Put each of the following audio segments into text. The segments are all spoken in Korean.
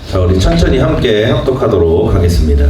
자, 우리 천천히 함께 합독하도록 하겠습니다.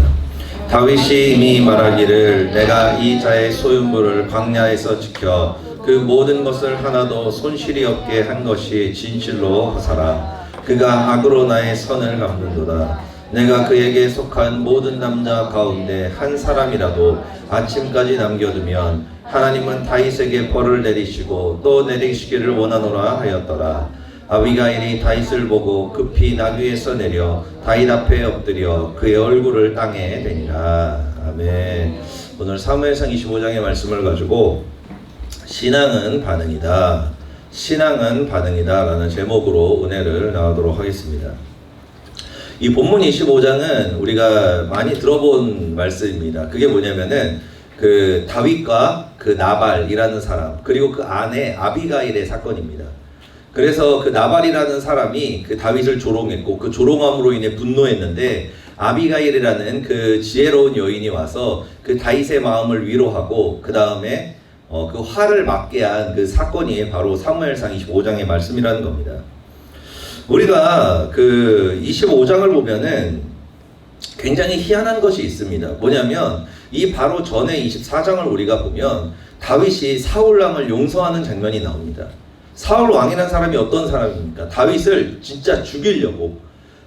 다윗이 이미 말하기를 내가 이 자의 소유물을 광야에서 지켜 그 모든 것을 하나도 손실이 없게 한 것이 진실로 하사라. 그가 악으로 나의 선을 갚는도다. 내가 그에게 속한 모든 남자 가운데 한 사람이라도 아침까지 남겨두면 하나님은 다윗에게 벌을 내리시고 또 내리시기를 원하노라 하였더라. 아비가일이 다윗을 보고 급히 나귀에서 내려 다윗 앞에 엎드려 그의 얼굴을 땅에 대니라. 아멘. 오늘 사무엘상 25장의 말씀을 가지고 신앙은 반응이다, 신앙은 반응이다 라는 제목으로 은혜를 나누도록 하겠습니다. 이 본문 25장은 우리가 많이 들어본 말씀입니다. 그게 뭐냐면은 그 다윗과 그 나발이라는 사람, 그리고 그 아내 아비가일의 사건입니다. 그래서 그 나발이라는 사람이 그 다윗을 조롱했고 그 조롱함으로 인해 분노했는데, 아비가일이라는 그 지혜로운 여인이 와서 그 다윗의 마음을 위로하고 그 다음에 그 화를 막게 한 그 사건이 바로 사무엘상 25장의 말씀이라는 겁니다. 우리가 그 25장을 보면은 굉장히 희한한 것이 있습니다. 뭐냐면 이 바로 전에 24장을 우리가 보면 다윗이 사울 왕을 용서하는 장면이 나옵니다. 사울 왕이라는 사람이 어떤 사람입니까? 다윗을 진짜 죽이려고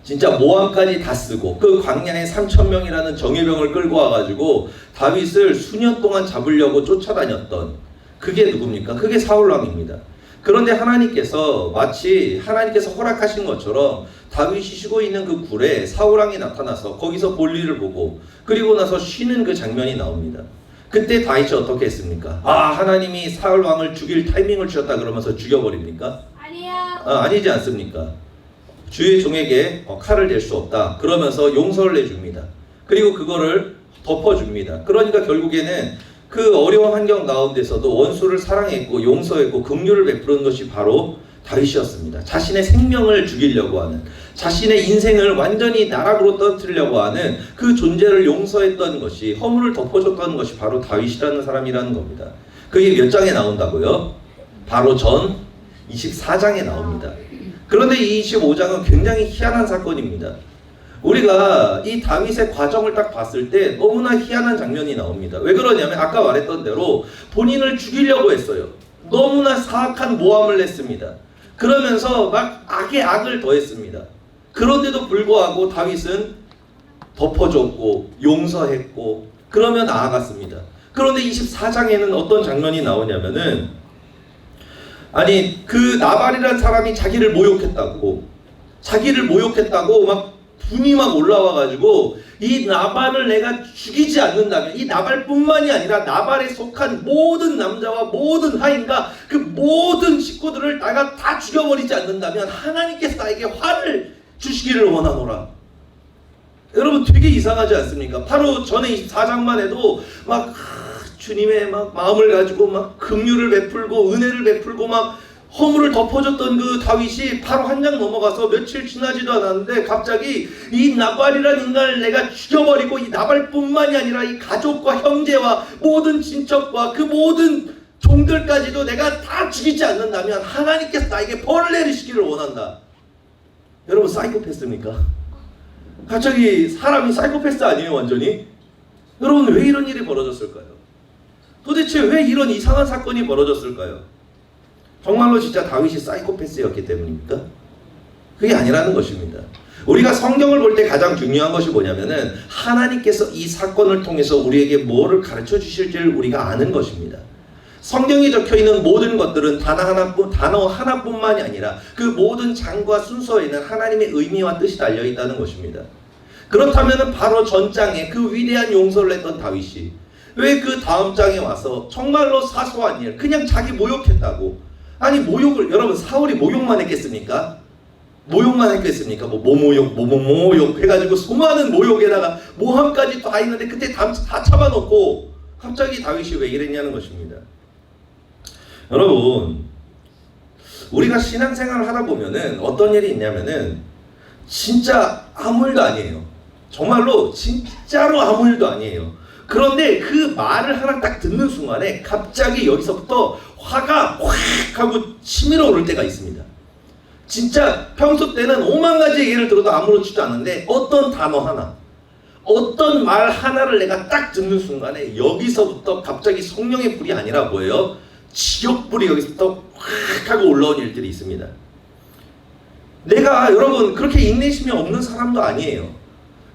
진짜 모함까지 다 쓰고 그 광야에 3,000명이라는 정예병을 끌고 와가지고 다윗을 수년 동안 잡으려고 쫓아다녔던, 그게 누굽니까? 그게 사울 왕입니다. 그런데 하나님께서 마치 하나님께서 허락하신 것처럼 다윗이 쉬고 있는 그 굴에 사울 왕이 나타나서 거기서 볼일을 보고 그리고 나서 쉬는 그 장면이 나옵니다. 그때 다윗이 어떻게 했습니까? 하나님이 사울 왕을 죽일 타이밍을 주셨다 그러면서 죽여버립니까? 아니요. 아니지 않습니까? 주의 종에게 칼을 댈 수 없다 그러면서 용서를 해줍니다. 그리고 그거를 덮어줍니다. 그러니까 결국에는 그 어려운 환경 가운데서도 원수를 사랑했고 용서했고 긍휼을 베푸는 것이 바로 다윗이었습니다. 자신의 생명을 죽이려고 하는, 자신의 인생을 완전히 나락으로 떨어뜨리려고 하는 그 존재를 용서했던 것이, 허물을 덮어줬던 것이 바로 다윗이라는 사람이라는 겁니다. 그게 몇 장에 나온다고요? 바로 전 24장에 나옵니다. 그런데 이 25장은 굉장히 희한한 사건입니다. 우리가 이 다윗의 과정을 딱 봤을 때 너무나 희한한 장면이 나옵니다. 왜 그러냐면 아까 말했던 대로 본인을 죽이려고 했어요. 너무나 사악한 모함을 했습니다. 그러면서 막 악에 악을 더했습니다. 그런데도 불구하고 다윗은 덮어줬고 용서했고 그러며 나아갔습니다. 그런데 24장에는 어떤 장면이 나오냐면은, 아니 그 나발이라는 사람이 자기를 모욕했다고 막 분이 막 올라와가지고 이 나발을 내가 죽이지 않는다면, 이 나발뿐만이 아니라 나발에 속한 모든 남자와 모든 하인과 그 모든 식구들을 내가 다 죽여버리지 않는다면 하나님께서 나에게 화를 주시기를 원하노라. 여러분 되게 이상하지 않습니까? 바로 전에 24장만 해도 막 주님의 막 마음을 가지고 막 긍휼을 베풀고 은혜를 베풀고 막 허물을 덮어줬던 그 다윗이 바로 한 장 넘어가서 며칠 지나지도 않았는데 갑자기 이 나발이라는 인간을 내가 죽여버리고 이 나발뿐만이 아니라 이 가족과 형제와 모든 친척과 그 모든 종들까지도 내가 다 죽이지 않는다면 하나님께서 나에게 벌을 내리시기를 원한다. 여러분 사이코패스입니까? 갑자기 사람이 사이코패스 아니에요 완전히? 여러분 왜 이런 일이 벌어졌을까요? 도대체 왜 이런 이상한 사건이 벌어졌을까요? 정말로 진짜 다윗이 사이코패스였기 때문입니까? 그게 아니라는 것입니다. 우리가 성경을 볼 때 가장 중요한 것이 뭐냐면은 하나님께서 이 사건을 통해서 우리에게 뭐를 가르쳐 주실지를 우리가 아는 것입니다. 성경에 적혀있는 모든 것들은 단어 하나뿐만이 아니라 그 모든 장과 순서에는 하나님의 의미와 뜻이 달려있다는 것입니다. 그렇다면 바로 전장에 그 위대한 용서를 했던 다윗이 왜 그 다음 장에 와서 정말로 사소한 일, 그냥 자기 모욕했다고, 아니 모욕을, 여러분 사울이 모욕만 했겠습니까? 모욕 해가지고 수많은 모욕에다가 모함까지 다 있는데 그때 다 잡아놓고 갑자기 다윗이 왜 이랬냐는 것입니다. 여러분 우리가 신앙생활을 하다 보면은 어떤 일이 있냐면은 진짜 아무 일도 아니에요. 정말로 진짜로 아무 일도 아니에요. 그런데 그 말을 하나 딱 듣는 순간에 갑자기 여기서부터 화가 확 하고 치밀어 오를 때가 있습니다. 진짜 평소 때는 오만 가지 얘기를 들어도 아무렇지도 않은데 어떤 단어 하나, 어떤 말 하나를 내가 딱 듣는 순간에 여기서부터 갑자기 성령의 불이 아니라 뭐예요? 지옥불이 여기서부터 확 하고 올라온 일들이 있습니다. 내가 여러분 그렇게 인내심이 없는 사람도 아니에요.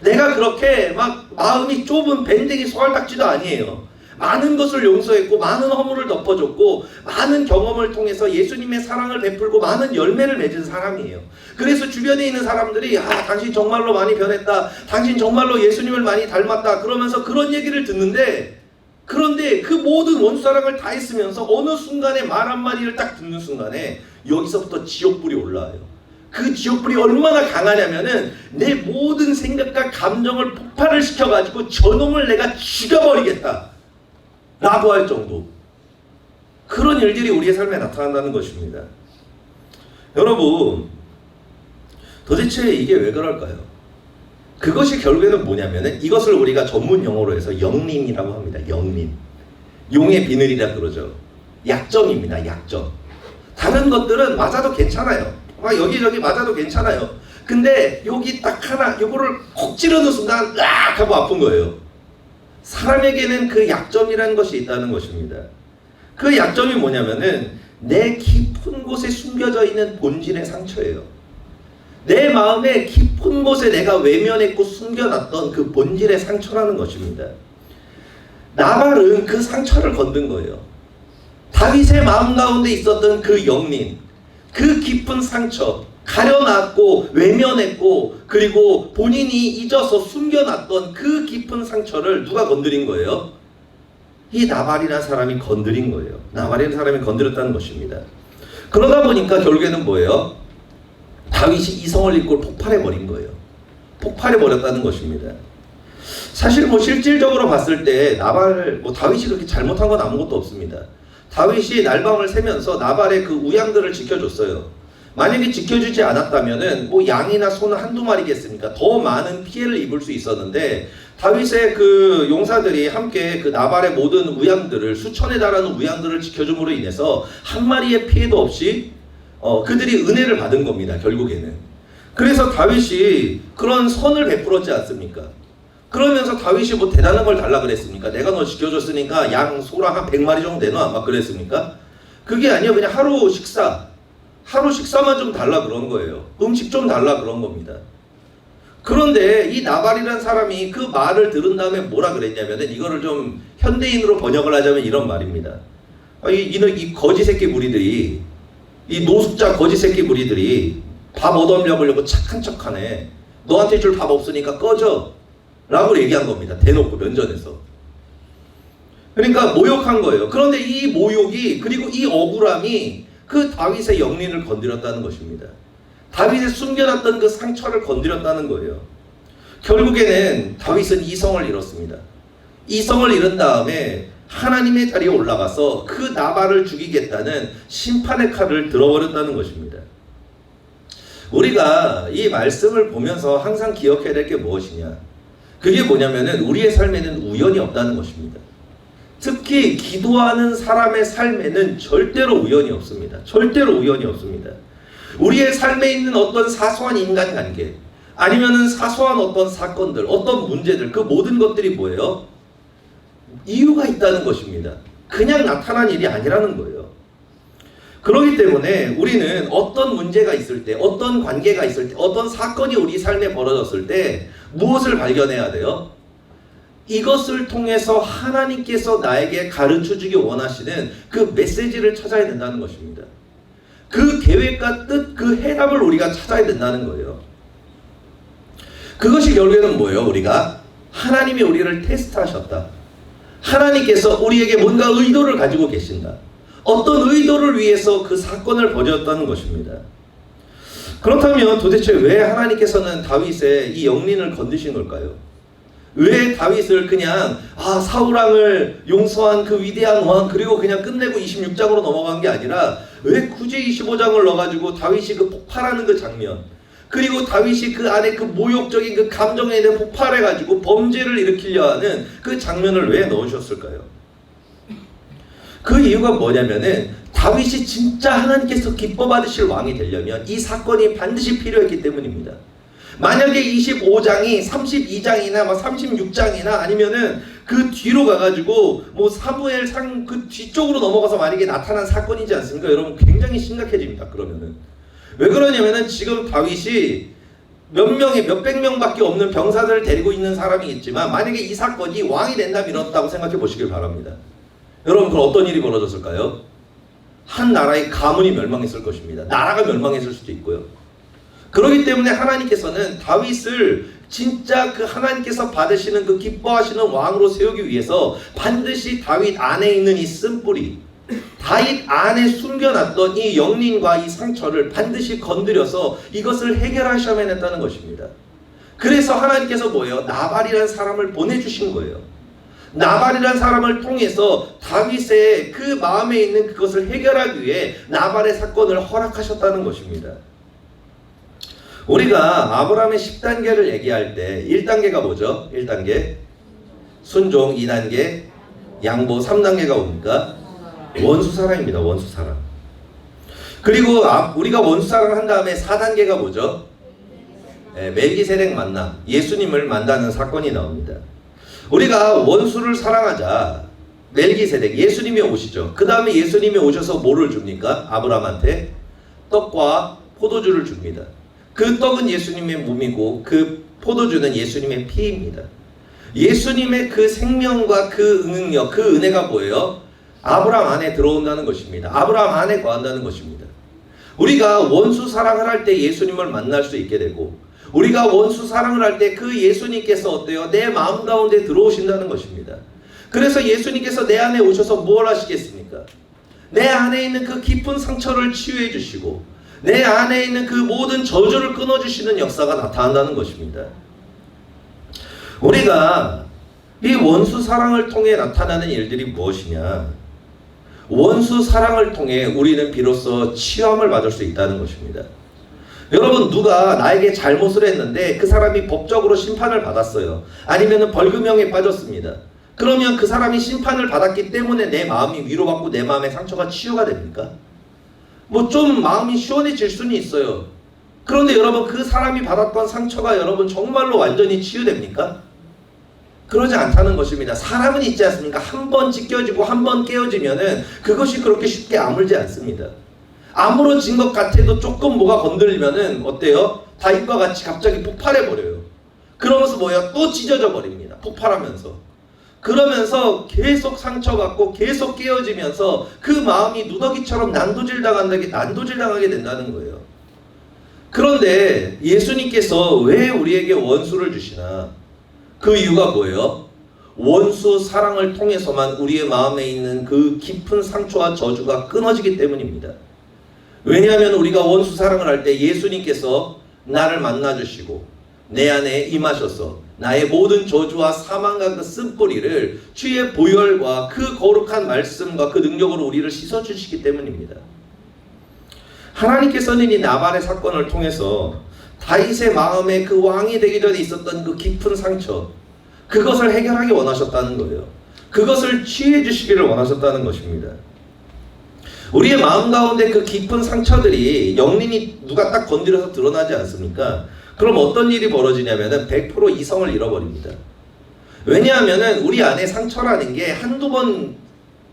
내가 그렇게 막 마음이 좁은 밴댕이 소갈딱지도 아니에요. 많은 것을 용서했고 많은 허물을 덮어줬고 많은 경험을 통해서 예수님의 사랑을 베풀고 많은 열매를 맺은 사람이에요. 그래서 주변에 있는 사람들이 당신 정말로 많이 변했다, 당신 정말로 예수님을 많이 닮았다 그러면서 그런 얘기를 듣는데, 그런데 그 모든 원수사랑을 다 했으면서 어느 순간에 말 한마디를 딱 듣는 순간에 여기서부터 지옥불이 올라와요. 그 지옥불이 얼마나 강하냐면은 내 모든 생각과 감정을 폭발을 시켜가지고 저놈을 내가 죽여버리겠다 라고 할 정도, 그런 일들이 우리의 삶에 나타난다는 것입니다. 여러분, 도대체 이게 왜 그럴까요? 그것이 결국에는 뭐냐면은 이것을 우리가 전문 용어로 해서 영림이라고 합니다. 영림. 용의 비늘이라 그러죠. 약점입니다. 약점. 다른 것들은 맞아도 괜찮아요. 여기저기 맞아도 괜찮아요. 근데 여기 딱 하나, 요거를 콕 찌르는 순간 으악 하고 아픈 거예요. 사람에게는 그 약점이라는 것이 있다는 것입니다. 그 약점이 뭐냐면은 내 깊은 곳에 숨겨져 있는 본질의 상처예요. 내 마음의 깊은 곳에 내가 외면했고 숨겨놨던 그 본질의 상처라는 것입니다. 나발은 그 상처를 건든 거예요. 다윗의 마음 가운데 있었던 그 영린, 그 깊은 상처, 가려놨고 외면했고 그리고 본인이 잊어서 숨겨놨던 그 깊은 상처를 누가 건드린 거예요? 이 나발이라는 사람이 건드린 거예요. 나발이라는 사람이 건드렸다는 것입니다. 그러다 보니까 결국에는 뭐예요? 다윗이 이성을 잃고 폭발해버린 거예요. 폭발해버렸다는 것입니다. 사실 실질적으로 봤을 때 나발, 다윗이 그렇게 잘못한 건 아무것도 없습니다. 다윗이 날밤을 새면서 나발의 그 우양들을 지켜줬어요. 만약에 지켜주지 않았다면은 양이나 소는 한두 마리겠습니까? 더 많은 피해를 입을 수 있었는데 다윗의 그 용사들이 함께 그 나발의 모든 우양들을, 수천에 달하는 우양들을 지켜줌으로 인해서 한 마리의 피해도 없이 그들이 은혜를 받은 겁니다. 결국에는. 그래서 다윗이 그런 선을 베풀었지 않습니까? 그러면서 다윗이 대단한 걸 달라 그랬습니까? 내가 너 지켜줬으니까 양, 소랑 한 100마리 정도 내놔 막 그랬습니까? 그게 아니요. 그냥 하루 식사만 좀 달라 그런 거예요. 음식 좀 달라 그런 겁니다. 그런데 이 나발이라는 사람이 그 말을 들은 다음에 뭐라 그랬냐면은 이거를 좀 현대인으로 번역을 하자면 이런 말입니다. 이 거지 새끼 무리들이, 이 노숙자 거지 새끼 무리들이 밥 얻어먹으려고 착한 척하네. 너한테 줄 밥 없으니까 꺼져 라고 얘기한 겁니다. 대놓고 면전에서. 그러니까 모욕한 거예요. 그런데 이 모욕이, 그리고 이 억울함이 그 다윗의 영린을 건드렸다는 것입니다. 다윗의 숨겨놨던 그 상처를 건드렸다는 거예요. 결국에는 다윗은 이성을 잃었습니다. 이성을 잃은 다음에 하나님의 자리에 올라가서 그 나발을 죽이겠다는 심판의 칼을 들어버렸다는 것입니다. 우리가 이 말씀을 보면서 항상 기억해야 될 게 무엇이냐? 그게 뭐냐면은 우리의 삶에는 우연이 없다는 것입니다. 특히 기도하는 사람의 삶에는 절대로 우연이 없습니다. 절대로 우연이 없습니다. 우리의 삶에 있는 어떤 사소한 인간관계, 아니면은 사소한 어떤 사건들, 어떤 문제들, 그 모든 것들이 뭐예요? 이유가 있다는 것입니다. 그냥 나타난 일이 아니라는 거예요. 그렇기 때문에 우리는 어떤 문제가 있을 때, 어떤 관계가 있을 때, 어떤 사건이 우리 삶에 벌어졌을 때 무엇을 발견해야 돼요? 이것을 통해서 하나님께서 나에게 가르쳐주기 원하시는 그 메시지를 찾아야 된다는 것입니다. 그 계획과 뜻, 그 해답을 우리가 찾아야 된다는 거예요. 그것이 결국에는 뭐예요? 우리가 하나님이 우리를 테스트하셨다. 하나님께서 우리에게 뭔가 의도를 가지고 계신다. 어떤 의도를 위해서 그 사건을 벌였다는 것입니다. 그렇다면 도대체 왜 하나님께서는 다윗의 이 영린을 건드신 걸까요? 왜 다윗을 그냥 사울왕을 용서한 그 위대한 왕, 그리고 그냥 끝내고 26장으로 넘어간 게 아니라 왜 굳이 25장을 넣어가지고 다윗이 그 폭발하는 그 장면, 그리고 다윗이 그 안에 그 모욕적인 그 감정에 대해 폭발해가지고 범죄를 일으키려 하는 그 장면을 왜 넣으셨을까요? 그 이유가 뭐냐면은 다윗이 진짜 하나님께서 기뻐 받으실 왕이 되려면 이 사건이 반드시 필요했기 때문입니다. 만약에 25장이 32장이나 36장이나 아니면은 그 뒤로 가가지고 뭐 사무엘상 그 뒤쪽으로 넘어가서 만약에 나타난 사건이지 않습니까? 여러분 굉장히 심각해집니다. 그러면은 왜 그러냐면은 지금 다윗이 몇백 명밖에 없는 병사들을 데리고 있는 사람이겠지만 만약에 이 사건이 왕이 된다면 이렇다고 생각해 보시길 바랍니다. 여러분 그럼 어떤 일이 벌어졌을까요? 한 나라의 가문이 멸망했을 것입니다. 나라가 멸망했을 수도 있고요. 그렇기 때문에 하나님께서는 다윗을 진짜 그 하나님께서 받으시는 그 기뻐하시는 왕으로 세우기 위해서 반드시 다윗 안에 있는 이 쓴뿌리, 다윗 안에 숨겨놨던 이 영린과 이 상처를 반드시 건드려서 이것을 해결하셔야만 했다는 것입니다. 그래서 하나님께서 뭐예요? 나발이라는 사람을 보내주신 거예요. 나발이라는 사람을 통해서 다윗의 그 마음에 있는 그것을 해결하기 위해 나발의 사건을 허락하셨다는 것입니다. 우리가 아브라함의 10단계를 얘기할 때 1단계가 뭐죠? 1단계 순종, 2단계 양보, 3단계가 뭡니까? 원수사랑입니다. 원수사랑. 그리고 우리가 원수사랑을 한 다음에 4단계가 뭐죠? 멜기세덱 만남, 예수님을 만나는 사건이 나옵니다. 우리가 원수를 사랑하자. 멜기세덱, 예수님이 오시죠. 그 다음에 예수님이 오셔서 뭐를 줍니까? 아브라함한테 떡과 포도주를 줍니다. 그 떡은 예수님의 몸이고 그 포도주는 예수님의 피입니다. 예수님의 그 생명과 그 능력, 그 은혜가 뭐예요? 아브라함 안에 들어온다는 것입니다. 아브라함 안에 거한다는 것입니다. 우리가 원수 사랑을 할 때 예수님을 만날 수 있게 되고 우리가 원수 사랑을 할 때 그 예수님께서 어때요? 내 마음 가운데 들어오신다는 것입니다. 그래서 예수님께서 내 안에 오셔서 뭘 하시겠습니까? 내 안에 있는 그 깊은 상처를 치유해 주시고 내 안에 있는 그 모든 저주를 끊어주시는 역사가 나타난다는 것입니다. 우리가 이 원수 사랑을 통해 나타나는 일들이 무엇이냐? 원수 사랑을 통해 우리는 비로소 치유함을 받을 수 있다는 것입니다. 여러분 누가 나에게 잘못을 했는데 그 사람이 법적으로 심판을 받았어요. 아니면 벌금형에 빠졌습니다. 그러면 그 사람이 심판을 받았기 때문에 내 마음이 위로받고 내 마음의 상처가 치유가 됩니까? 뭐 좀 마음이 시원해질 수는 있어요. 그런데 여러분 그 사람이 받았던 상처가 여러분 정말로 완전히 치유됩니까? 그러지 않다는 것입니다. 사람은 있지 않습니까? 한 번 찢겨지고 한 번 깨어지면은 그것이 그렇게 쉽게 아물지 않습니다. 아무러진 것 같아도 조금 뭐가 건들리면은 어때요? 다윗과 같이 갑자기 폭발해버려요. 그러면서 뭐예요? 또 찢어져 버립니다. 폭발하면서. 그러면서 계속 상처받고 계속 깨어지면서 그 마음이 누더기처럼 난도질당하게 된다는 거예요. 그런데 예수님께서 왜 우리에게 원수를 주시나? 그 이유가 뭐예요? 원수 사랑을 통해서만 우리의 마음에 있는 그 깊은 상처와 저주가 끊어지기 때문입니다. 왜냐하면 우리가 원수 사랑을 할 때 예수님께서 나를 만나주시고 내 안에 임하셔서 나의 모든 저주와 사망과 그 쓴뿌리를 주의 보혈과 그 거룩한 말씀과 그 능력으로 우리를 씻어주시기 때문입니다. 하나님께서는 이 나발의 사건을 통해서 다윗의 마음에 그 왕이 되기 전에 있었던 그 깊은 상처, 그것을 해결하기 원하셨다는 거예요. 그것을 치유해 주시기를 원하셨다는 것입니다. 우리의 마음 가운데 그 깊은 상처들이 영린이 누가 딱 건드려서 드러나지 않습니까? 그럼 어떤 일이 벌어지냐면은 100% 이성을 잃어버립니다. 왜냐하면은 우리 안에 상처라는 게 한두 번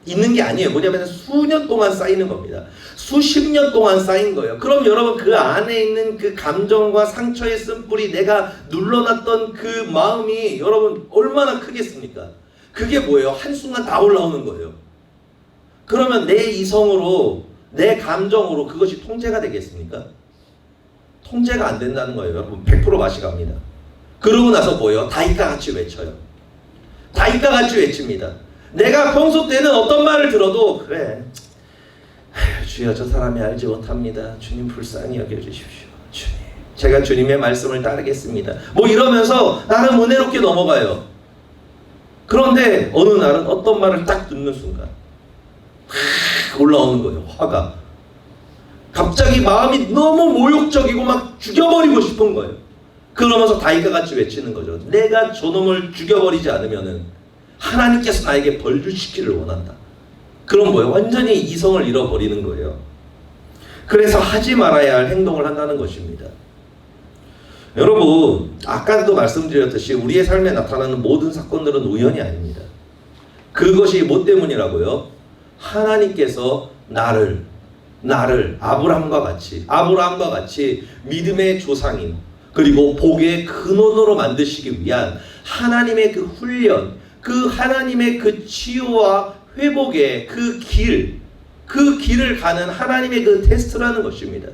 있는 게 아니에요. 뭐냐면 수년 동안 쌓이는 겁니다. 수십 년 동안 쌓인 거예요. 그럼 여러분 그 안에 있는 그 감정과 상처의 쓴뿌리, 내가 눌러놨던 그 마음이 여러분 얼마나 크겠습니까? 그게 뭐예요? 한순간 다 올라오는 거예요. 그러면 내 이성으로, 내 감정으로 그것이 통제가 되겠습니까? 통제가 안 된다는 거예요. 여러분 100% 맛이 갑니다. 그러고 나서 뭐예요? 다윗과 같이 외쳐요. 다윗과 같이 외칩니다. 내가 평소 때는 어떤 말을 들어도 그래, 주여 저 사람이 알지 못합니다. 주님 불쌍히 여겨주십시오. 주님 제가 주님의 말씀을 따르겠습니다. 뭐 이러면서 나는 은혜롭게 넘어가요. 그런데 어느 날은 어떤 말을 딱 듣는 순간 올라오는 거예요. 화가. 갑자기 마음이 너무 모욕적이고 막 죽여버리고 싶은 거예요. 그러면서 다윗과 같이 외치는 거죠. 내가 저놈을 죽여버리지 않으면은 하나님께서 나에게 벌 주시기를 원한다. 그럼 뭐예요? 완전히 이성을 잃어버리는 거예요. 그래서 하지 말아야 할 행동을 한다는 것입니다. 여러분, 아까도 말씀드렸듯이 우리의 삶에 나타나는 모든 사건들은 우연이 아닙니다. 그것이 뭐 때문이라고요? 하나님께서 나를 아브라함과 같이 믿음의 조상인 그리고 복의 근원으로 만드시기 위한 하나님의 그 훈련, 그 하나님의 그 치유와 회복의 그 길을 가는 하나님의 그 테스트라는 것입니다.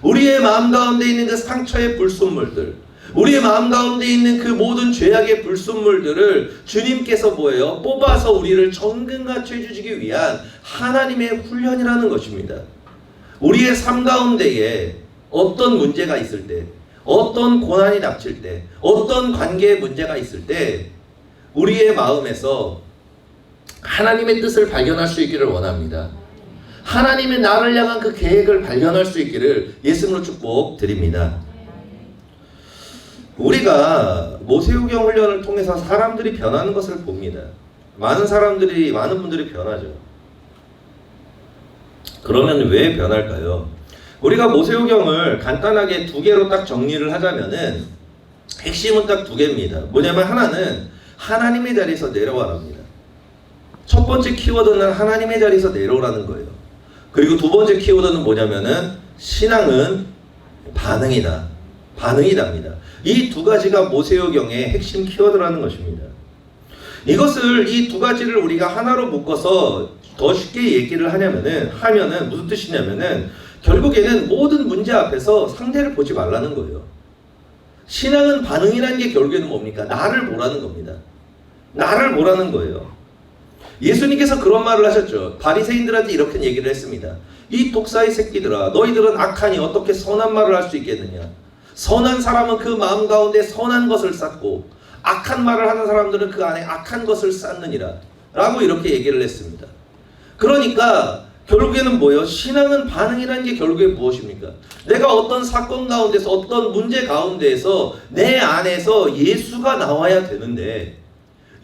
우리의 마음 가운데 있는 그 상처의 불순물들, 우리의 마음 가운데 있는 그 모든 죄악의 불순물들을 주님께서 뭐예요? 뽑아서 우리를 정금같이 해주시기 위한 하나님의 훈련이라는 것입니다. 우리의 삶 가운데에 어떤 문제가 있을 때, 어떤 고난이 닥칠 때, 어떤 관계의 문제가 있을 때 우리의 마음에서 하나님의 뜻을 발견할 수 있기를 원합니다. 하나님의 나를 향한 그 계획을 발견할 수 있기를 예수님으로 축복드립니다. 우리가 모세오경 훈련을 통해서 사람들이 변하는 것을 봅니다. 많은 분들이 변하죠. 그러면 왜 변할까요? 우리가 모세오경을 간단하게 두 개로 딱 정리를 하자면은 핵심은 딱 두 개입니다. 뭐냐면 하나는 하나님의 자리에서 내려와랍니다. 첫 번째 키워드는 하나님의 자리에서 내려오라는 거예요. 그리고 두 번째 키워드는 뭐냐면은 신앙은 반응이답니다. 이 두 가지가 모세오경의 핵심 키워드라는 것입니다. 이 두 가지를 우리가 하나로 묶어서 더 쉽게 얘기를 하면은 무슨 뜻이냐면은 결국에는 모든 문제 앞에서 상대를 보지 말라는 거예요. 신앙은 반응이라는 게 결국에는 뭡니까? 나를 보라는 겁니다. 나를 보라는 거예요. 예수님께서 그런 말을 하셨죠. 바리새인들한테 이렇게 얘기를 했습니다. 이 독사의 새끼들아, 너희들은 악하니 어떻게 선한 말을 할 수 있겠느냐? 선한 사람은 그 마음 가운데 선한 것을 쌓고 악한 말을 하는 사람들은 그 안에 악한 것을 쌓느니라 라고 이렇게 얘기를 했습니다. 그러니까 결국에는 뭐예요? 신앙은 반응이라는 게 결국에 무엇입니까? 내가 어떤 사건 가운데서 어떤 문제 가운데에서 내 안에서 예수가 나와야 되는데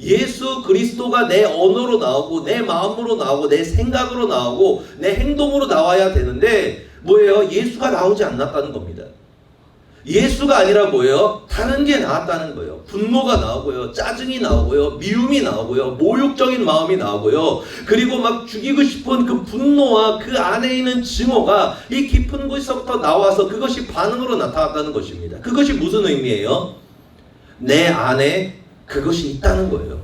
예수 그리스도가 내 언어로 나오고 내 마음으로 나오고 내 생각으로 나오고 내 행동으로 나와야 되는데 뭐예요? 예수가 나오지 않았다는 겁니다. 예수가 아니라 뭐예요? 다른 게 나왔다는 거예요. 분노가 나오고요, 짜증이 나오고요, 미움이 나오고요, 모욕적인 마음이 나오고요, 그리고 막 죽이고 싶은 그 분노와 그 안에 있는 증오가 이 깊은 곳에서부터 나와서 그것이 반응으로 나타났다는 것입니다. 그것이 무슨 의미예요? 내 안에 그것이 있다는 거예요.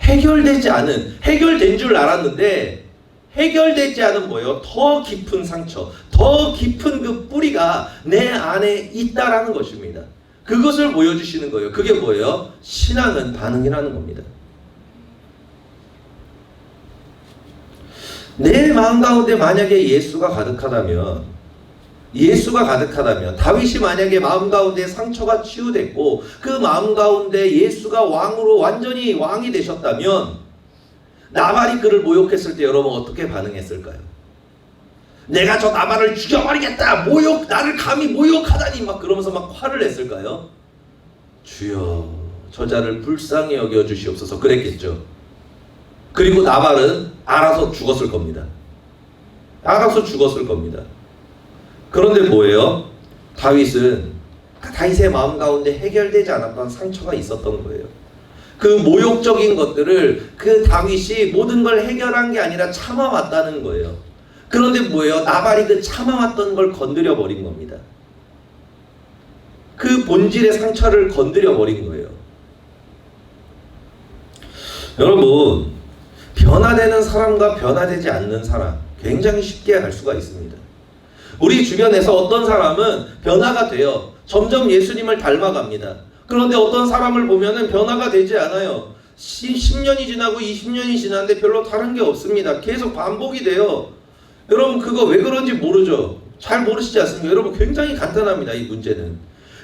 해결된 줄 알았는데 해결되지 않은 뭐예요? 더 깊은 상처, 더 깊은 그 뿌리가 내 안에 있다라는 것입니다. 그것을 보여주시는 거예요. 그게 뭐예요? 신앙은 반응이라는 겁니다. 내 마음 가운데 만약에 예수가 가득하다면 다윗이 만약에 마음 가운데 상처가 치유됐고 그 마음 가운데 예수가 완전히 왕이 되셨다면 나발이 그를 모욕했을 때 여러분 어떻게 반응했을까요? 내가 저 나발을 죽여버리겠다! 나를 감히 모욕하다니! 막 그러면서 막 화를 냈을까요? 주여 저 자를 불쌍히 여겨주시옵소서 그랬겠죠. 그리고 나발은 알아서 죽었을 겁니다. 그런데 뭐예요? 다윗의 마음 가운데 해결되지 않았던 상처가 있었던 거예요. 그 모욕적인 것들을 그 다윗이 모든 걸 해결한 게 아니라 참아왔다는 거예요. 그런데 뭐예요? 나발이 그 참아왔던 걸 건드려 버린 겁니다. 그 본질의 상처를 건드려 버린 거예요. 여러분, 변화되는 사람과 변화되지 않는 사람 굉장히 쉽게 알 수가 있습니다. 우리 주변에서 어떤 사람은 변화가 돼요. 점점 예수님을 닮아갑니다. 그런데 어떤 사람을 보면은 변화가 되지 않아요. 10년이 지나고 20년이 지났는데 별로 다른 게 없습니다. 계속 반복이 돼요. 여러분 그거 왜 그런지 모르죠? 잘 모르시지 않습니까? 여러분 굉장히 간단합니다. 이 문제는.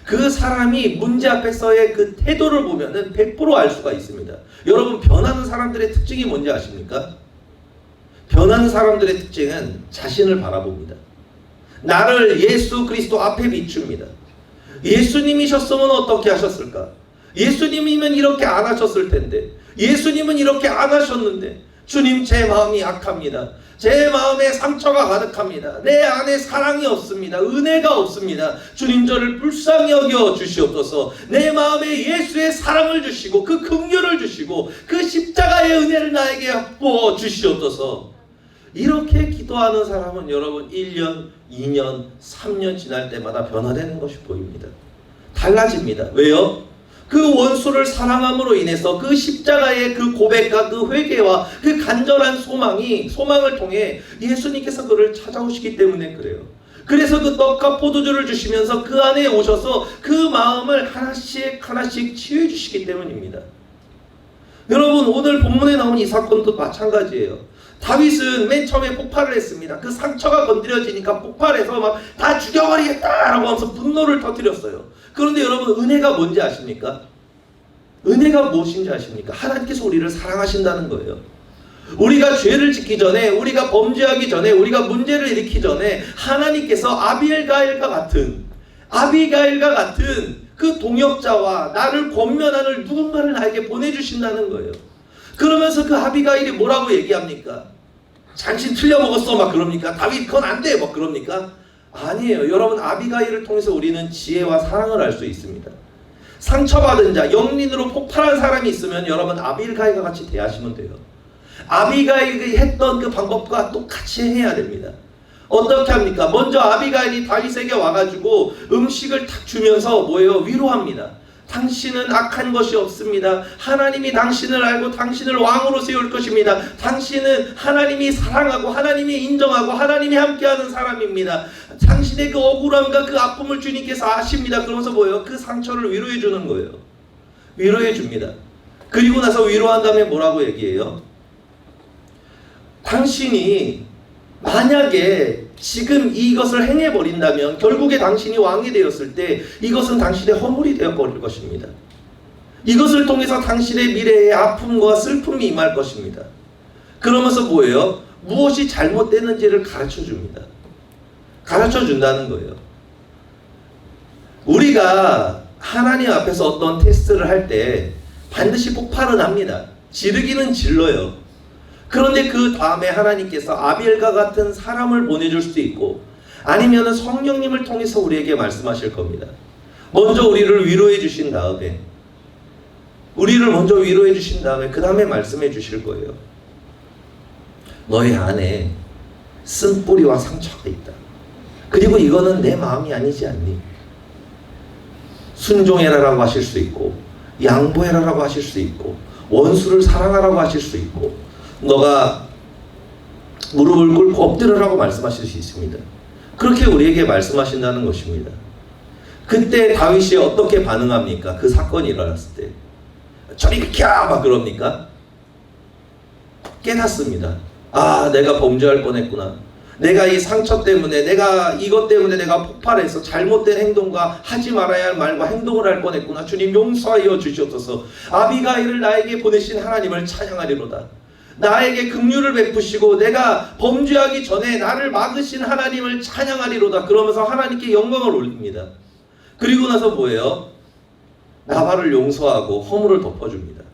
그 사람이 문제 앞에서의 그 태도를 보면은 100% 알 수가 있습니다. 여러분 변하는 사람들의 특징이 뭔지 아십니까? 변하는 사람들의 특징은 자신을 바라봅니다. 나를 예수 그리스도 앞에 비춥니다. 예수님이셨으면 어떻게 하셨을까? 예수님이면 이렇게 안 하셨을 텐데, 예수님은 이렇게 안 하셨는데, 주님, 제 마음이 약합니다. 제 마음에 상처가 가득합니다. 내 안에 사랑이 없습니다. 은혜가 없습니다. 주님, 저를 불쌍히 여겨 주시옵소서. 내 마음에 예수의 사랑을 주시고 그 긍휼을 주시고 그 십자가의 은혜를 나에게 부어 주시옵소서. 이렇게 기도하는 사람은 여러분 1년, 2년, 3년 지날 때마다 변화되는 것이 보입니다. 달라집니다. 왜요? 그 원수를 사랑함으로 인해서 그 십자가의 그 고백과 그 회개와 그 간절한 소망을 통해 예수님께서 그를 찾아오시기 때문에 그래요. 그래서 그 떡과 포도주를 주시면서 그 안에 오셔서 그 마음을 하나씩 하나씩 치유해 주시기 때문입니다. 여러분, 오늘 본문에 나온 이 사건도 마찬가지예요. 다윗은 맨 처음에 폭발을 했습니다. 그 상처가 건드려지니까 폭발해서 막 다 죽여버리겠다라고 하면서 분노를 터뜨렸어요. 그런데 여러분, 은혜가 뭔지 아십니까? 은혜가 무엇인지 아십니까? 하나님께서 우리를 사랑하신다는 거예요. 우리가 죄를 짓기 전에, 우리가 범죄하기 전에, 우리가 문제를 일으키기 전에 하나님께서 아비가일과 같은 그 동역자와 나를 권면하는 누군가를 나에게 보내주신다는 거예요. 그러면서 그 아비가일이 뭐라고 얘기합니까? 당신 틀려먹었어 막 그럽니까? 다윗 그건 안 돼 막 그럽니까? 아니에요. 여러분, 아비가일을 통해서 우리는 지혜와 사랑을 알 수 있습니다. 상처받은 자, 영린으로 폭발한 사람이 있으면 여러분 아비가일과 같이 대하시면 돼요. 아비가일이 했던 그 방법과 똑같이 해야 됩니다. 어떻게 합니까? 먼저 아비가일이 다윗에게 와가지고 음식을 탁 주면서 뭐예요? 위로합니다. 당신은 악한 것이 없습니다. 하나님이 당신을 알고 당신을 왕으로 세울 것입니다. 당신은 하나님이 사랑하고 하나님이 인정하고 하나님이 함께하는 사람입니다. 당신의 그 억울함과 그 아픔을 주님께서 아십니다. 그러면서 뭐예요? 그 상처를 위로해 주는 거예요. 위로해 줍니다. 그리고 나서 위로한 다음에 뭐라고 얘기해요? 당신이 만약에 지금 이것을 행해버린다면 결국에 당신이 왕이 되었을 때 이것은 당신의 허물이 되어버릴 것입니다. 이것을 통해서 당신의 미래에 아픔과 슬픔이 임할 것입니다. 그러면서 뭐예요? 무엇이 잘못됐는지를 가르쳐줍니다. 가르쳐준다는 거예요. 우리가 하나님 앞에서 어떤 테스트를 할 때 반드시 폭발은 합니다. 지르기는 질러요. 그런데 그 다음에 하나님께서 아벨과 같은 사람을 보내줄 수도 있고 아니면 성령님을 통해서 우리에게 말씀하실 겁니다. 먼저 우리를 위로해 주신 다음에 그 다음에 말씀해 주실 거예요. 너희 안에 쓴뿌리와 상처가 있다. 그리고 이거는 내 마음이 아니지 않니? 순종해라라고 하실 수 있고 양보해라라고 하실 수 있고 원수를 사랑하라고 하실 수 있고 너가 무릎을 꿇고 엎드려라고 말씀하실 수 있습니다. 그렇게 우리에게 말씀하신다는 것입니다. 그때 다윗이 어떻게 반응합니까? 그 사건이 일어났을 때 저리 비켜! 막 그럽니까? 깨닫습니다. 아, 내가 범죄할 뻔했구나. 내가 이 상처 때문에, 이것 때문에 내가 폭발해서 잘못된 행동과 하지 말아야 할 말과 행동을 할 뻔했구나. 주님 용서하여 주시옵소서. 아비가일을 나에게 보내신 하나님을 찬양하리로다. 나에게 긍휼을 베푸시고 내가 범죄하기 전에 나를 막으신 하나님을 찬양하리로다. 그러면서 하나님께 영광을 올립니다. 그리고 나서 뭐예요? 나발을 용서하고 허물을 덮어줍니다.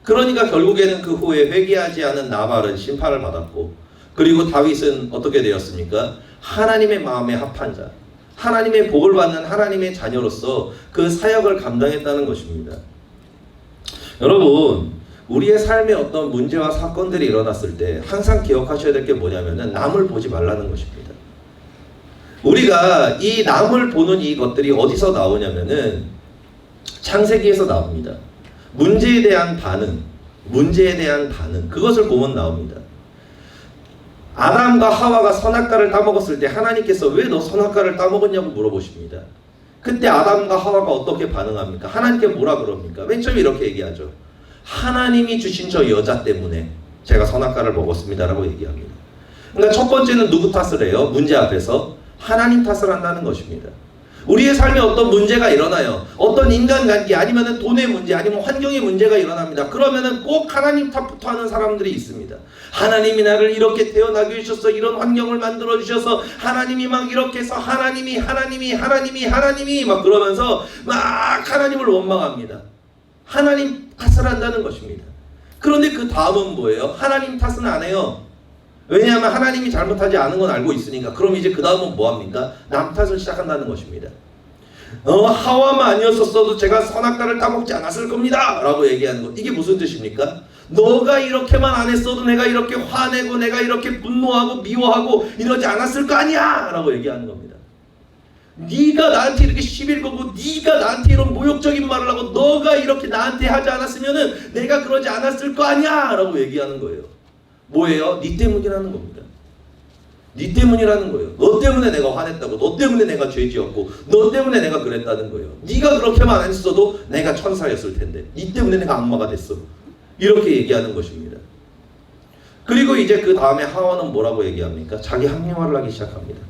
그러니까 결국에는 그 후에 회개하지 않은 나발은 심판을 받았고, 그리고 다윗은 어떻게 되었습니까? 하나님의 마음에 합한 자, 하나님의 복을 받는 하나님의 자녀로서 그 사역을 감당했다는 것입니다. 여러분, 우리의 삶에 어떤 문제와 사건들이 일어났을 때 항상 기억하셔야 될 게 뭐냐면은 남을 보지 말라는 것입니다. 우리가 이 남을 보는 이 것들이 어디서 나오냐면은 창세기에서 나옵니다. 문제에 대한 반응, 그것을 보면 나옵니다. 아담과 하와가 선악과를 따먹었을 때 하나님께서 왜 너 선악과를 따먹었냐고 물어보십니다. 그때 아담과 하와가 어떻게 반응합니까? 하나님께 뭐라 그럽니까? 맨 처음에 이렇게 얘기하죠. 하나님이 주신 저 여자 때문에 제가 선악과를 먹었습니다라고 얘기합니다. 그러니까 첫 번째는 누구 탓을 해요? 문제 앞에서 하나님 탓을 한다는 것입니다. 우리의 삶에 어떤 문제가 일어나요. 어떤 인간관계 아니면 돈의 문제 아니면 환경의 문제가 일어납니다. 그러면은 꼭 하나님 탓부터 하는 사람들이 있습니다. 하나님이 나를 이렇게 태어나게 해주셔서 이런 환경을 만들어 주셔서 하나님이 막 이렇게 해서 하나님이 막 그러면서 막 하나님을 원망합니다. 하나님 탓을 한다는 것입니다. 그런데 그 다음은 뭐예요? 하나님 탓은 안 해요. 왜냐하면 하나님이 잘못하지 않은 건 알고 있으니까. 그럼 이제 그 다음은 뭐합니까? 남 탓을 시작한다는 것입니다. 하와만 아니었었어도 제가 선악과를 따먹지 않았을 겁니다 라고 얘기하는 것. 이게 무슨 뜻입니까? 너가 이렇게만 안 했어도 내가 이렇게 화내고 내가 이렇게 분노하고 미워하고 이러지 않았을 거 아니야 라고 얘기하는 겁니다. 네가 나한테 이렇게 시비를 걸고 네가 나한테 이런 모욕적인 말을 하고 너가 이렇게 나한테 하지 않았으면은 내가 그러지 않았을 거 아니야 라고 얘기하는 거예요. 뭐예요? 네 때문이라는 겁니다. 네 때문이라는 거예요. 너 때문에 내가 화냈다고, 너 때문에 내가 죄 지었고, 너 때문에 내가 그랬다는 거예요. 네가 그렇게만 안 했어도 내가 천사였을 텐데 네 때문에 내가 악마가 됐어. 이렇게 얘기하는 것입니다. 그리고 이제 그 다음에 하와는 뭐라고 얘기합니까? 자기 합리화를 하기 시작합니다.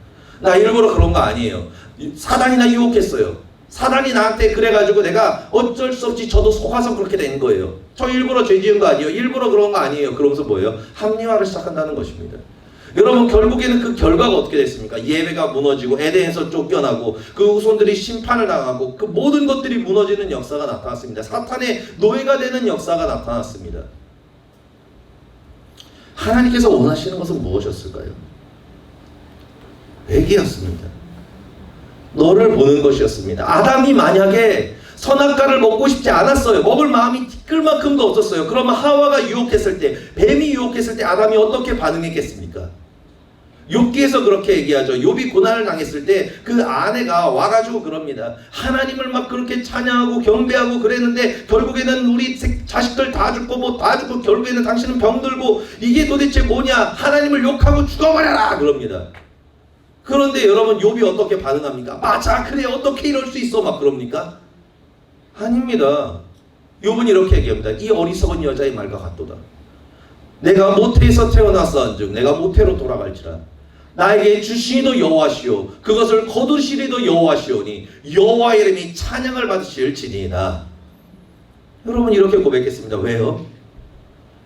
나 일부러 그런 거 아니에요. 사단이 나 유혹했어요. 사단이 나한테 그래가지고 내가 어쩔 수 없이 저도 속아서 그렇게 된 거예요. 저 일부러 죄 지은 거 아니에요. 일부러 그런 거 아니에요. 그러면서 뭐예요? 합리화를 시작한다는 것입니다. 여러분, 결국에는 그 결과가 어떻게 됐습니까? 예배가 무너지고 에덴에서 쫓겨나고 그 후손들이 심판을 당하고 그 모든 것들이 무너지는 역사가 나타났습니다. 사탄의 노예가 되는 역사가 나타났습니다. 하나님께서 원하시는 것은 무엇이었을까요? 회개였습니다. 너를 보는 것이었습니다. 아담이 만약에 선악과를 먹고 싶지 않았어요. 먹을 마음이 티끌 만큼도 없었어요. 그러면 하와가 유혹했을 때, 뱀이 유혹했을 때 아담이 어떻게 반응했겠습니까? 욥기에서 그렇게 얘기하죠. 욥이 고난을 당했을 때 그 아내가 와가지고 그럽니다. 하나님을 막 그렇게 찬양하고 경배하고 그랬는데 결국에는 우리 자식들 다 죽고 뭐 다 죽고 결국에는 당신은 병들고 이게 도대체 뭐냐? 하나님을 욕하고 죽어버려라! 그럽니다. 그런데 여러분, 욥이 어떻게 반응합니까? 맞아, 그래, 어떻게 이럴 수 있어? 막 그럽니까? 아닙니다. 욥은 이렇게 얘기합니다. 이 어리석은 여자의 말과 같도다. 내가 모태에서 태어났사온즉 내가 모태로 돌아갈지라. 나에게 주시니도 여호와시오 그것을 거두시리도 여호와시오니 여호와의 이름이 찬양을 받으실지니이다. 여러분, 이렇게 고백했습니다. 왜요?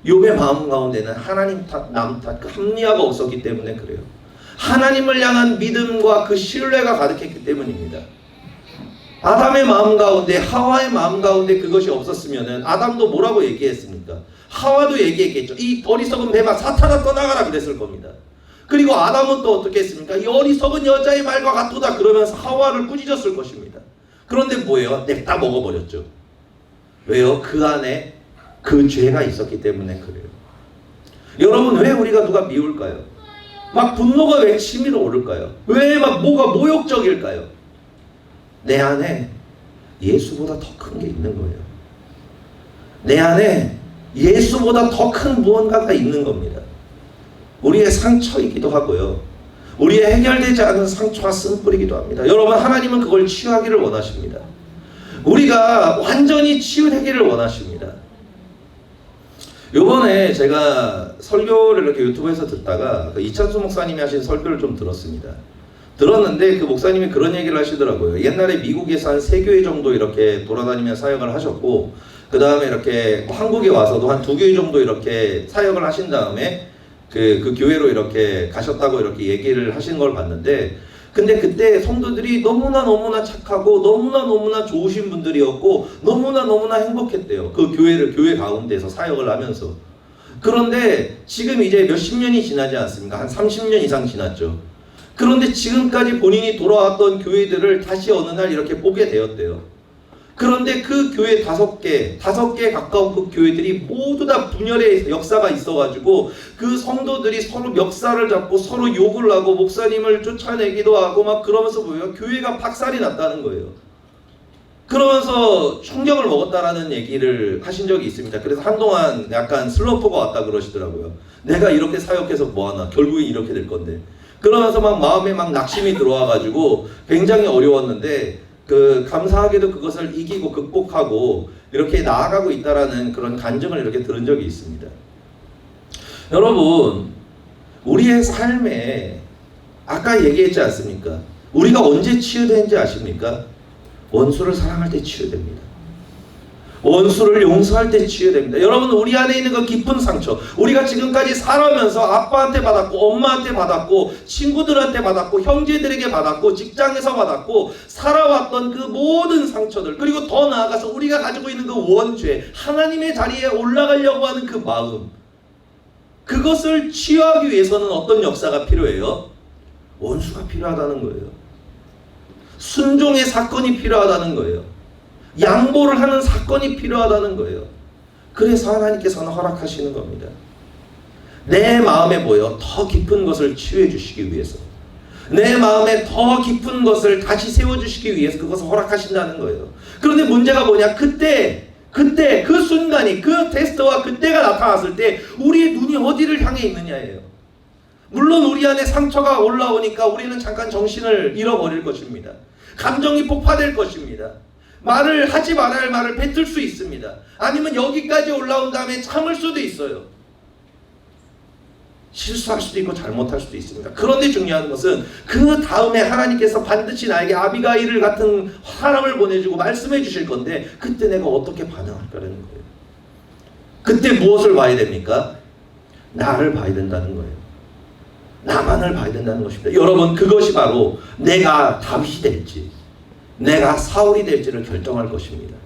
욥의 마음 가운데는 하나님 탓, 남 탓, 그 합리화가 없었기 때문에 그래요. 하나님을 향한 믿음과 그 신뢰가 가득했기 때문입니다. 아담의 마음 가운데, 하와의 마음 가운데 그것이 없었으면은 아담도 뭐라고 얘기했습니까? 하와도 얘기했겠죠. 이 어리석은 뱀아, 사탄아 떠나가라 그랬을 겁니다. 그리고 아담은 또 어떻게 했습니까? 이 어리석은 여자의 말과 같도다 그러면서 하와를 꾸짖었을 것입니다. 그런데 뭐예요? 냅다 먹어버렸죠. 왜요? 그 안에 그 죄가 있었기 때문에 그래요. 여러분, 왜 우리가 누가 미울까요? 막 분노가 왜 치밀어 오를까요? 왜 막 뭐가 모욕적일까요? 내 안에 예수보다 더 큰 게 있는 거예요. 내 안에 예수보다 더 큰 무언가가 있는 겁니다. 우리의 상처이기도 하고요. 우리의 해결되지 않은 상처와 쓴뿌리기도 합니다. 여러분, 하나님은 그걸 치유하기를 원하십니다. 우리가 완전히 치유되기를 원하십니다. 요번에 제가 설교를 이렇게 유튜브에서 듣다가 이찬수 목사님이 하신 설교를 좀 들었습니다. 들었는데 그 목사님이 그런 얘기를 하시더라고요. 옛날에 미국에서 한 3교회 정도 이렇게 돌아다니며 사역을 하셨고 그 다음에 이렇게 한국에 와서도 한 2교회 정도 이렇게 사역을 하신 다음에 그 교회로 이렇게 가셨다고 이렇게 얘기를 하신 걸 봤는데, 근데 그때 성도들이 너무나 착하고 너무나 좋으신 분들이었고 너무나 행복했대요. 그 교회 가운데서 사역을 하면서. 그런데 지금 이제 몇십 년이 지나지 않습니까? 한 30년 이상 지났죠. 그런데 지금까지 본인이 돌아왔던 교회들을 다시 어느 날 이렇게 보게 되었대요. 그런데 그 교회 5개 가까운 그 교회들이 모두 다 분열의 역사가 있어가지고 그 성도들이 서로 멱살을 잡고 서로 욕을 하고 목사님을 쫓아내기도 하고 막 그러면서 뭐예요? 교회가 박살이 났다는 거예요. 그러면서 충격을 먹었다라는 얘기를 하신 적이 있습니다. 그래서 한동안 약간 슬럼프가 왔다 그러시더라고요. 내가 이렇게 사역해서 뭐하나, 결국에 이렇게 될 건데. 그러면서 막 마음에 막 낙심이 들어와가지고 굉장히 어려웠는데, 감사하게도 그것을 이기고 극복하고 이렇게 나아가고 있다라는 그런 간증을 이렇게 들은 적이 있습니다. 여러분, 우리의 삶에 아까 얘기했지 않습니까? 우리가 언제 치유되는지 아십니까? 원수를 사랑할 때 치유됩니다. 원수를 용서할 때 치유됩니다. 여러분, 우리 안에 있는 그 깊은 상처, 우리가 지금까지 살아오면서 아빠한테 받았고 엄마한테 받았고 친구들한테 받았고 형제들에게 받았고 직장에서 받았고 살아왔던 그 모든 상처들, 그리고 더 나아가서 우리가 가지고 있는 그 원죄, 하나님의 자리에 올라가려고 하는 그 마음, 그것을 치유하기 위해서는 어떤 역사가 필요해요? 원수가 필요하다는 거예요. 순종의 사건이 필요하다는 거예요. 양보를 하는 사건이 필요하다는 거예요. 그래서 하나님께서는 허락하시는 겁니다. 내 마음에 보여 더 깊은 것을 치유해 주시기 위해서, 내 마음에 더 깊은 것을 다시 세워주시기 위해서 그것을 허락하신다는 거예요. 그런데 문제가 뭐냐? 그때 그 순간이, 그 테스트와 그때가 나타났을 때 우리의 눈이 어디를 향해 있느냐예요. 물론 우리 안에 상처가 올라오니까 우리는 잠깐 정신을 잃어버릴 것입니다. 감정이 폭파될 것입니다. 말을 하지 말아야 할 말을 뱉을 수 있습니다. 아니면 여기까지 올라온 다음에 참을 수도 있어요. 실수할 수도 있고 잘못할 수도 있습니다. 그런데 중요한 것은 그 다음에 하나님께서 반드시 나에게 아비가일을 같은 사람을 보내주고 말씀해 주실 건데, 그때 내가 어떻게 반응할까라는 거예요. 그때 무엇을 봐야 됩니까? 나를 봐야 된다는 거예요. 나만을 봐야 된다는 것입니다. 여러분, 그것이 바로 내가 다윗이 될지 내가 사울이 될지를 결정할 것입니다.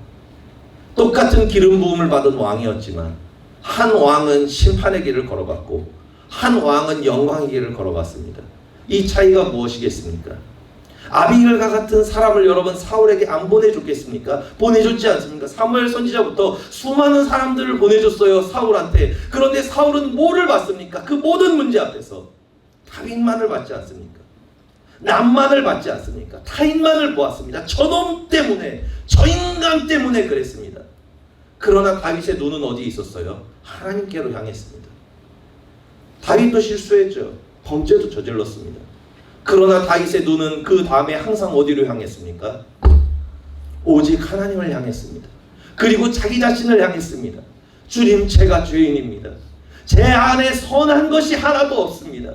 똑같은 기름 부음을 받은 왕이었지만 한 왕은 심판의 길을 걸어갔고 한 왕은 영광의 길을 걸어갔습니다. 이 차이가 무엇이겠습니까? 아비갈과 같은 사람을 여러분 사울에게 안 보내줬겠습니까? 보내줬지 않습니까? 사무엘 선지자부터 수많은 사람들을 보내줬어요, 사울한테. 그런데 사울은 뭐를 받습니까? 그 모든 문제 앞에서 다윗만을 받지 않습니까? 남만을 받지 않습니까? 타인만을 보았습니다. 저놈 때문에, 저 인간 때문에 그랬습니다. 그러나 다윗의 눈은 어디 있었어요? 하나님께로 향했습니다. 다윗도 실수했죠. 범죄도 저질렀습니다. 그러나 다윗의 눈은 그 다음에 항상 어디로 향했습니까? 오직 하나님을 향했습니다. 그리고 자기 자신을 향했습니다. 주님, 제가 죄인입니다. 제 안에 선한 것이 하나도 없습니다.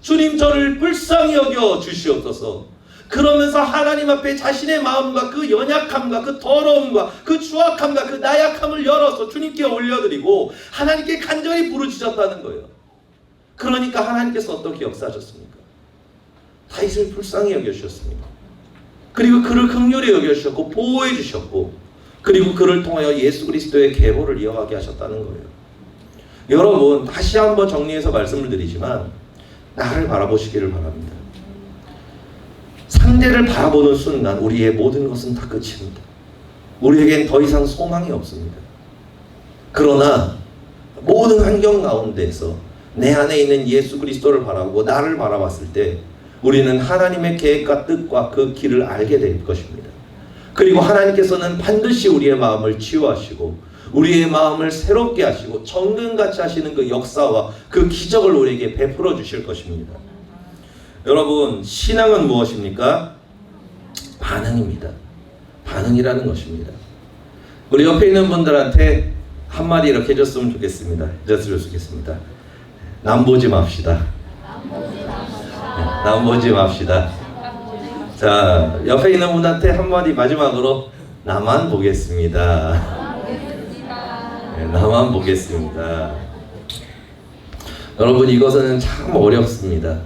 주님, 저를 불쌍히 여겨 주시옵소서. 그러면서 하나님 앞에 자신의 마음과 그 연약함과 그 더러움과 그 추악함과 그 나약함을 열어서 주님께 올려드리고 하나님께 간절히 부르짖었다는 거예요. 그러니까 하나님께서 어떻게 역사하셨습니까? 다윗을 불쌍히 여겨주셨습니다. 그리고 그를 긍휼히 여겨주셨고 보호해 주셨고, 그리고 그를 통하여 예수 그리스도의 계보를 이어가게 하셨다는 거예요. 여러분, 다시 한번 정리해서 말씀을 드리지만 나를 바라보시기를 바랍니다. 상대를 바라보는 순간 우리의 모든 것은 다 끝입니다. 우리에겐 더 이상 소망이 없습니다. 그러나 모든 환경 가운데서 내 안에 있는 예수 그리스도를 바라보고 나를 바라봤을 때 우리는 하나님의 계획과 뜻과 그 길을 알게 될 것입니다. 그리고 하나님께서는 반드시 우리의 마음을 치유하시고 우리의 마음을 새롭게 하시고 정금같이 하시는 그 역사와 그 기적을 우리에게 베풀어 주실 것입니다. 여러분, 신앙은 무엇입니까? 반응입니다. 반응이라는 것입니다. 우리 옆에 있는 분들한테 한마디 이렇게 해줬으면 좋겠습니다. 해줬으면 좋겠습니다. 남 보지 맙시다. 남 보지 맙시다. 자, 옆에 있는 분한테 한마디 마지막으로 나만 보겠습니다. 나만 보겠습니다. 여러분, 이것은 참 어렵습니다.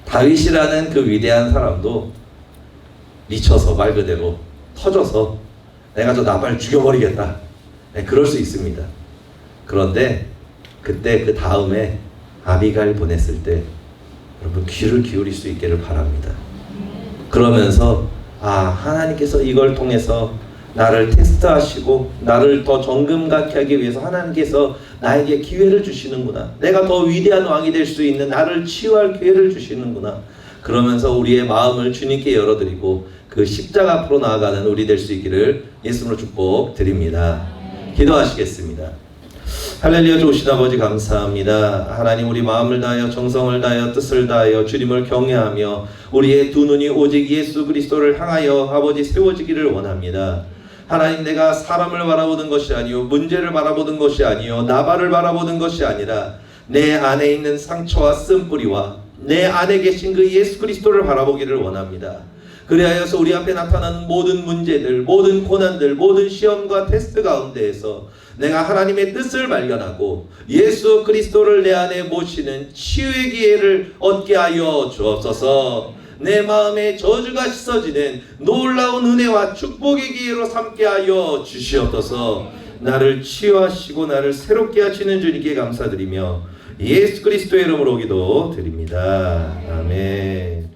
다윗이라는 그 위대한 사람도 미쳐서 말 그대로 터져서 내가 저 나발 죽여버리겠다, 그럴 수 있습니다. 그런데 그때 그 다음에 아비가일 보냈을 때 여러분 귀를 기울일 수 있기를 바랍니다. 그러면서 하나님께서 이걸 통해서 나를 테스트하시고 나를 더 정금같게 하기 위해서 하나님께서 나에게 기회를 주시는구나. 내가 더 위대한 왕이 될 수 있는 나를 치유할 기회를 주시는구나. 그러면서 우리의 마음을 주님께 열어드리고 그 십자가 앞으로 나아가는 우리 될 수 있기를 예수님으로 축복드립니다. 기도하시겠습니다. 할렐루야. 좋으신 아버지 감사합니다. 하나님, 우리 마음을 다하여 정성을 다하여 뜻을 다하여 주님을 경외하며 우리의 두 눈이 오직 예수 그리스도를 향하여 아버지 세워지기를 원합니다. 하나님, 내가 사람을 바라보는 것이 아니요 문제를 바라보는 것이 아니요 나발을 바라보는 것이 아니라 내 안에 있는 상처와 쓴뿌리와 내 안에 계신 그 예수 그리스도를 바라보기를 원합니다. 그리하여서 우리 앞에 나타나는 모든 문제들, 모든 고난들, 모든 시험과 테스트 가운데에서 내가 하나님의 뜻을 발견하고 예수 그리스도를 내 안에 모시는 치유의 기회를 얻게 하여 주옵소서. 내 마음에 저주가 씻어지는 놀라운 은혜와 축복의 기회로 삼게 하여 주시옵소서. 나를 치유하시고 나를 새롭게 하시는 주님께 감사드리며 예수 그리스도의 이름으로 기도드립니다. 아멘.